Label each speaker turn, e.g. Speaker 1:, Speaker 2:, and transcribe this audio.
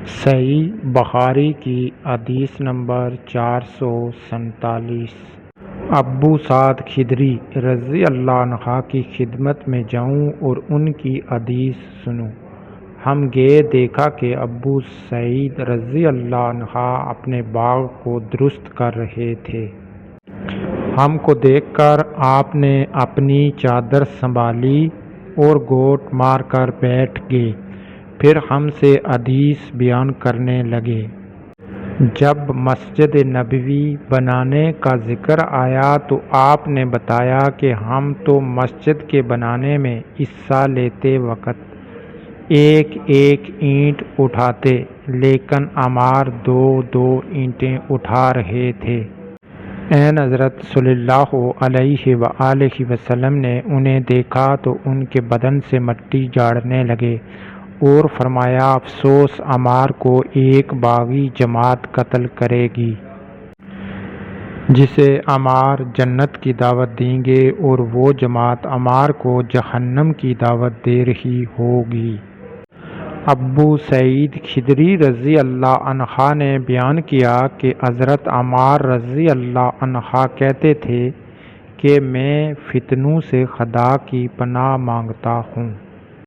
Speaker 1: صحیح بخاری کی حدیث نمبر 447۔ ابو سعد خدری رضی اللہ عنہ کی خدمت میں جاؤں اور ان کی حدیث سنوں۔ ہم گئے، دیکھا کہ ابو سعید رضی اللہ عنہ اپنے باغ کو درست کر رہے تھے۔ ہم کو دیکھ کر آپ نے اپنی چادر سنبھالی اور گوٹ مار کر بیٹھ گئے، پھر ہم سے حدیث بیان کرنے لگے۔ جب مسجد نبوی بنانے کا ذکر آیا تو آپ نے بتایا کہ ہم تو مسجد کے بنانے میں حصہ لیتے وقت ایک ایک اینٹ اٹھاتے، لیکن عمار دو دو اینٹیں اٹھا رہے تھے۔ این حضرت صلی اللہ علیہ وآلہ وسلم نے انہیں دیکھا تو ان کے بدن سے مٹی جھاڑنے لگے اور فرمایا، افسوس عمار کو ایک باغی جماعت قتل کرے گی جسے عمار جنت کی دعوت دیں گے اور وہ جماعت عمار کو جہنم کی دعوت دے رہی ہوگی۔ ابو سعید خدری رضی اللہ عنہ نے بیان کیا کہ حضرت عمار رضی اللہ عنہ کہتے تھے کہ میں فتنوں سے خدا کی پناہ مانگتا ہوں۔